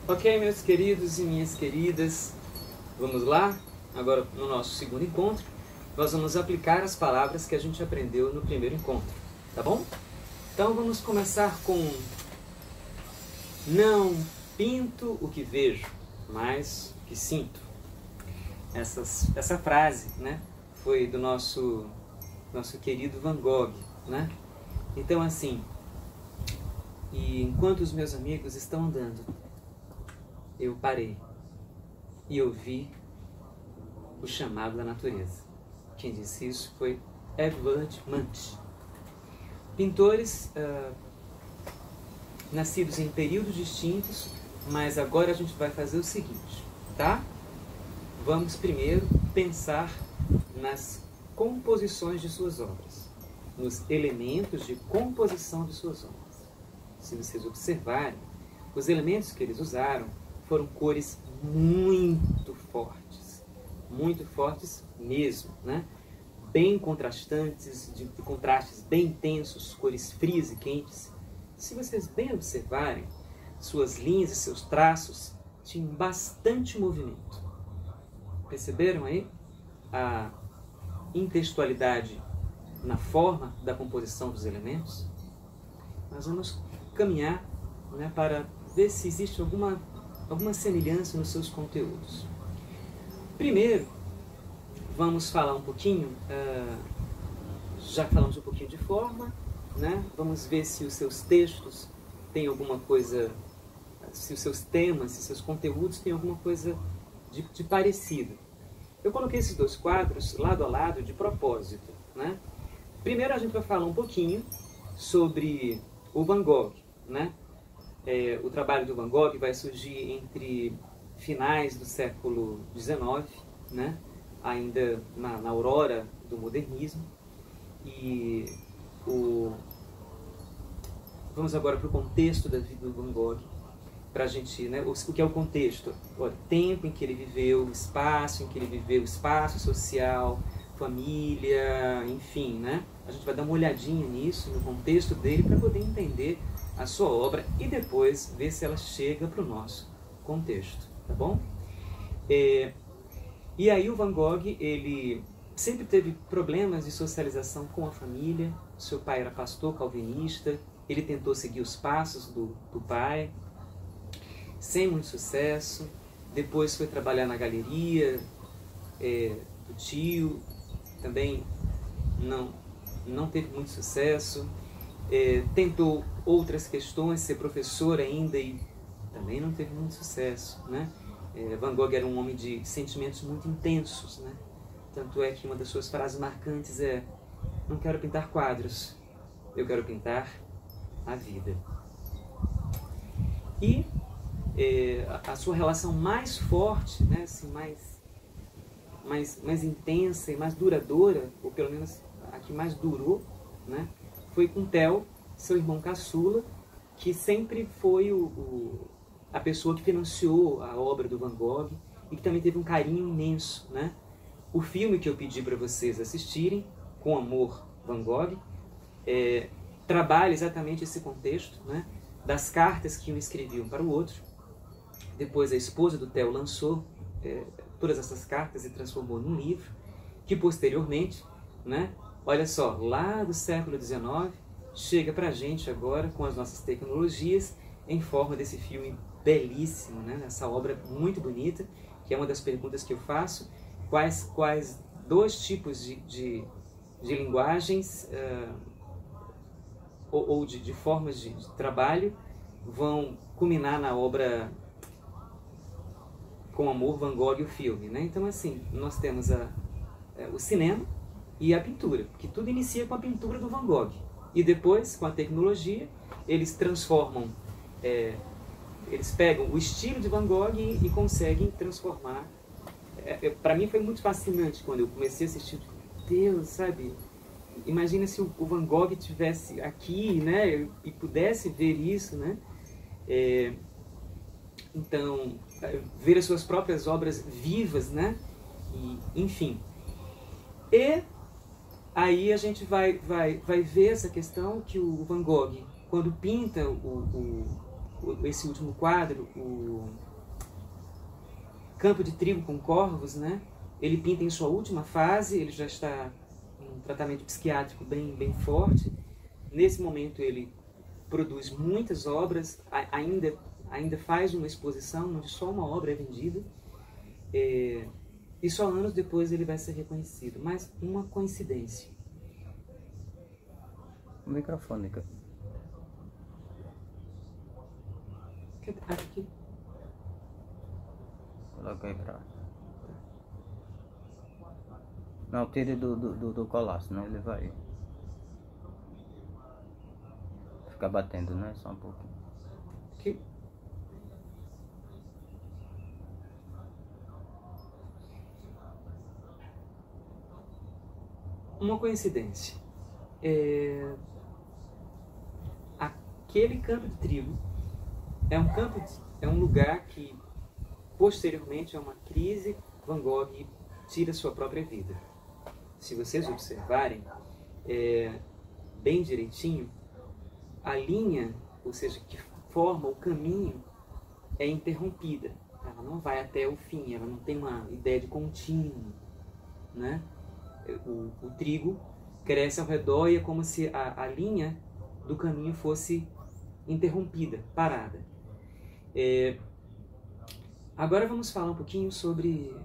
Ok, meus queridos e minhas queridas, vamos lá? Agora, no nosso segundo encontro, nós vamos aplicar as palavras que a gente aprendeu no primeiro encontro, tá bom? Então, vamos começar com: não pinto o que vejo, mas o que sinto. Essa frase, né, foi do nosso querido Van Gogh, né? Então, assim, e enquanto os meus amigos estão andando, eu parei e ouvi o chamado da natureza. Quem disse isso foi Edvard Munch. Pintores nascidos em períodos distintos, mas agora a gente vai fazer o seguinte, tá? Vamos primeiro pensar nas composições de suas obras, nos elementos de composição de suas obras. Se vocês observarem, os elementos que eles usaram foram cores muito fortes mesmo, né? Bem contrastantes, de contrastes bem intensos, cores frias e quentes. Se vocês bem observarem, suas linhas e seus traços tinham bastante movimento. Perceberam aí a intextualidade na forma da composição dos elementos? Nós vamos caminhar, né, para ver se existe alguma semelhança nos seus conteúdos. Primeiro, vamos falar um pouquinho, já falamos um pouquinho de forma, né? Vamos ver se os seus textos têm alguma coisa, se os seus temas, se os seus conteúdos têm alguma coisa de parecido. Eu coloquei esses dois quadros lado a lado de propósito, né? Primeiro a gente vai falar um pouquinho sobre o Van Gogh, né? O trabalho do Van Gogh vai surgir entre finais do século XIX, né? Ainda na aurora do modernismo. E vamos agora para o contexto da vida do Van Gogh, para a gente, né? O que é o contexto? O tempo em que ele viveu, o espaço em que ele viveu, o espaço social, família, enfim, né? A gente vai dar uma olhadinha nisso, no contexto dele, para poder entender a sua obra e depois ver se ela chega para o nosso contexto, tá bom? E aí o Van Gogh, ele sempre teve problemas de socialização com a família. Seu pai era pastor calvinista, ele tentou seguir os passos do pai, sem muito sucesso. Depois foi trabalhar na galeria do tio, também não teve muito sucesso. Tentou outras questões, ser professor ainda, e também não teve muito sucesso, né? Van Gogh era um homem de sentimentos muito intensos, né? Tanto é que uma das suas frases marcantes é: não quero pintar quadros, eu quero pintar a vida. E a sua relação mais forte, né, assim, mais intensa e mais duradoura, ou pelo menos a que mais durou, né, foi com Theo, seu irmão caçula, que sempre foi a pessoa que financiou a obra do Van Gogh e que também teve um carinho imenso, né? O filme que eu pedi para vocês assistirem, Com Amor, Van Gogh, trabalha exatamente esse contexto, né, das cartas que um escrevia um para o outro. Depois a esposa do Theo lançou todas essas cartas e transformou num livro, que posteriormente, né, olha só, lá do século XIX, chega para a gente agora com as nossas tecnologias em forma desse filme belíssimo, né, essa obra muito bonita, que é uma das perguntas que eu faço: quais dois tipos de linguagens ou de formas de trabalho vão culminar na obra Com Amor, Van Gogh e o filme, né? Então, assim, nós temos o cinema e a pintura, que tudo inicia com a pintura do Van Gogh. E depois, com a tecnologia, eles transformam, eles pegam o estilo de Van Gogh e conseguem transformar. Para mim foi muito fascinante quando eu comecei a assistir. Deus, sabe? Imagina se o Van Gogh estivesse aqui, né, e pudesse ver isso, né? Então, ver as suas próprias obras vivas, né? E, enfim. E aí a gente vai ver essa questão que o Van Gogh, quando pinta esse último quadro, o Campo de Trigo com Corvos, né? Ele pinta em sua última fase, ele já está em um tratamento psiquiátrico bem forte. Nesse momento ele produz muitas obras, ainda faz uma exposição onde só uma obra é vendida, e só anos depois ele vai ser reconhecido. Mas uma coincidência. O microfone, cara. Aqui. Coloca aí pra... Não, tire do colar, senão ele vai ficar batendo, né? Só um pouquinho. Aqui. Uma coincidência. Aquele campo de trigo é um lugar que posteriormente a uma crise, Van Gogh tira sua própria vida. Se vocês observarem bem direitinho, a linha, ou seja, que forma o caminho, é interrompida. Ela não vai até o fim, ela não tem uma ideia de contínuo, né? O trigo cresce ao redor e é como se a linha do caminho fosse interrompida, parada. Agora vamos falar um pouquinho sobre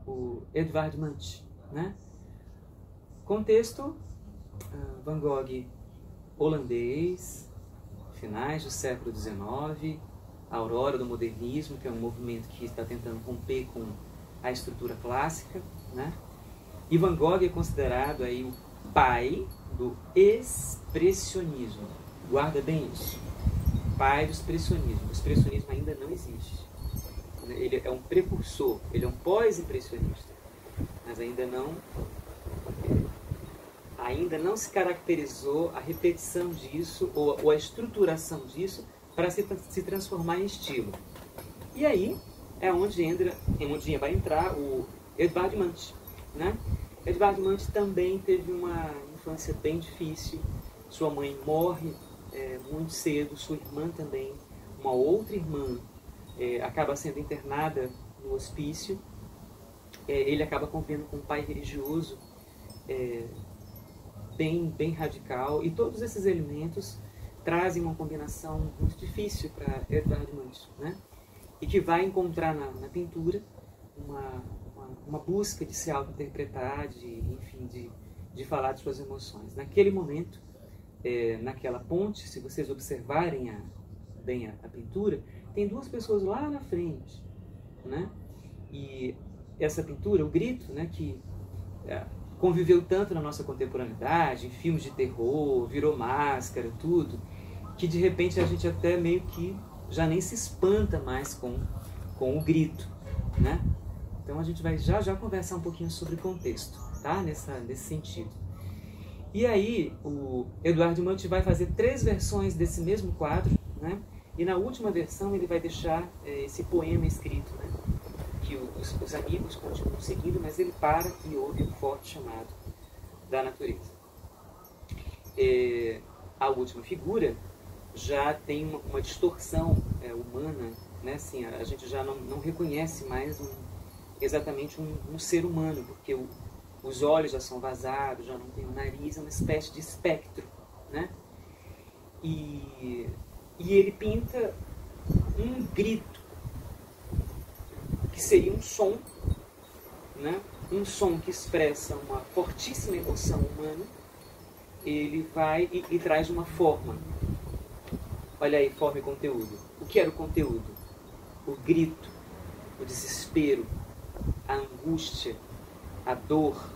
o Edvard Munch, né? Contexto, Van Gogh holandês, finais do século XIX, a aurora do modernismo, que é um movimento que está tentando romper com a estrutura clássica, né? E Van Gogh é considerado aí o pai do expressionismo. Guarda bem isso. Pai do expressionismo. O expressionismo ainda não existe. Ele é um precursor, ele é um pós-impressionista, mas ainda não se caracterizou a repetição disso ou a estruturação disso para se transformar em estilo. E aí é onde vai entrar o Edvard Munch, né? Edvard Munch também teve uma infância bem difícil. Sua mãe morre muito cedo, sua irmã também, uma outra irmã acaba sendo internada no hospício. Ele acaba convivendo com um pai religioso bem radical, e todos esses elementos trazem uma combinação muito difícil para Edvard Munch, né? E que vai encontrar na pintura uma busca de se auto-interpretar, de falar de suas emoções. Naquele momento, naquela ponte, se vocês observarem bem a pintura, tem duas pessoas lá na frente, né? E essa pintura, o grito, né, que conviveu tanto na nossa contemporaneidade, em filmes de terror, virou máscara, tudo, que de repente a gente até meio que já nem se espanta mais com o grito, né? Então a gente vai já conversar um pouquinho sobre contexto, tá? Nesse sentido. E aí o Edvard Munch vai fazer 3 versões desse mesmo quadro, né? E na última versão ele vai deixar esse poema escrito, né? Que os amigos continuam seguindo, mas ele para e ouve um forte chamado da natureza. A última figura já tem uma distorção humana, né? Assim, a gente já não reconhece mais exatamente um ser humano, porque os olhos já são vazados, já não tem o nariz, é uma espécie de espectro, né? E ele pinta um grito, que seria um som, né? Um som que expressa uma fortíssima emoção humana. Ele vai e traz uma forma. Olha aí, forma e conteúdo. O que era o conteúdo? O grito, o desespero, a angústia, a dor,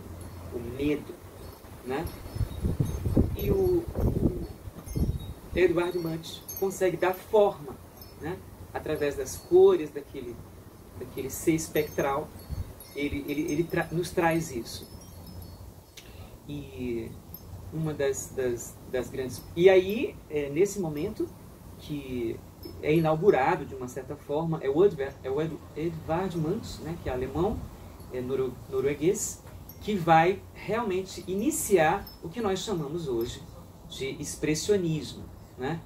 o medo, né? E o Edvard Munch consegue dar forma, né? Através das cores daquele ser espectral, ele nos traz isso. E uma das grandes... E aí, nesse momento, que é inaugurado, de uma certa forma, é o Edvard Munch, né, que é alemão, norueguês, que vai realmente iniciar o que nós chamamos hoje de expressionismo, né?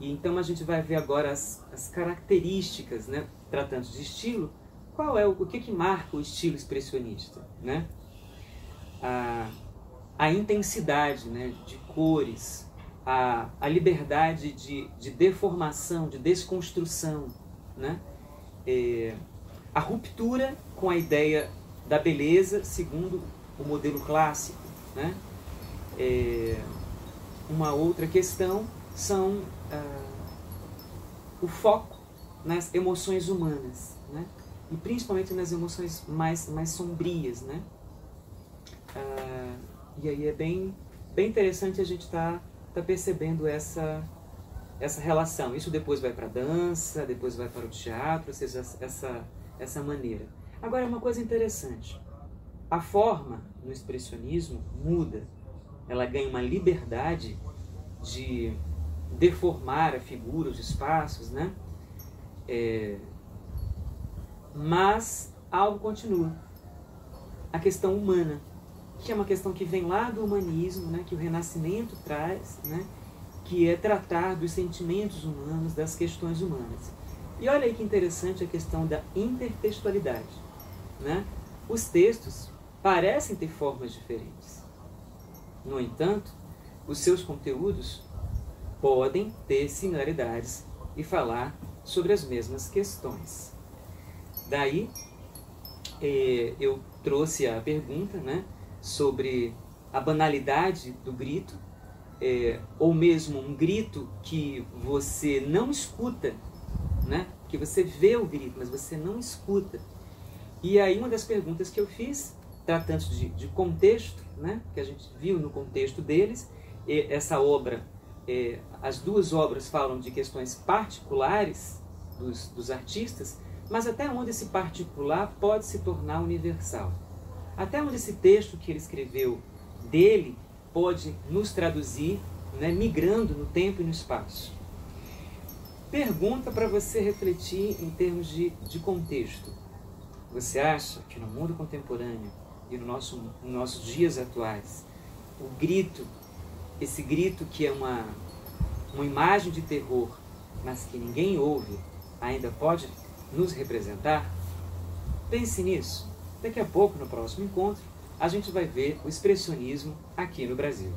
E então a gente vai ver agora as características, né? Tratando de estilo, qual é o que marca o estilo expressionista, né? A intensidade, né, de cores, a liberdade de deformação, de desconstrução, né? A ruptura com a ideia da beleza segundo o modelo clássico, né? Uma outra questão são o foco nas emoções humanas, né? E principalmente nas emoções mais sombrias, né? E aí é bem interessante a gente tá percebendo essa relação. Isso depois vai para a dança, depois vai para o teatro, ou seja, essa maneira. Agora, uma coisa interessante. A forma no expressionismo muda. Ela ganha uma liberdade de deformar a figura, os espaços, né? Mas algo continua. A questão humana, que é uma questão que vem lá do humanismo, né? Que o Renascimento traz, né? Que é tratar dos sentimentos humanos, das questões humanas. E olha aí que interessante a questão da intertextualidade, né? Os textos parecem ter formas diferentes. No entanto, os seus conteúdos podem ter similaridades e falar sobre as mesmas questões. Daí, eu trouxe a pergunta, né, sobre a banalidade do grito, ou mesmo um grito que você não escuta, né, que você vê o grito, mas você não escuta. E aí uma das perguntas que eu fiz, tratando de contexto, né, que a gente viu no contexto deles, essa obra, as duas obras falam de questões particulares dos artistas, mas até onde esse particular pode se tornar universal. Até onde esse texto que ele escreveu dele pode nos traduzir, né, migrando no tempo e no espaço. Pergunta para você refletir em termos de contexto. Você acha que no mundo contemporâneo e nos nossos dias atuais, o grito, esse grito que é uma imagem de terror, mas que ninguém ouve, ainda pode nos representar? Pense nisso. Daqui a pouco, no próximo encontro, a gente vai ver o expressionismo aqui no Brasil.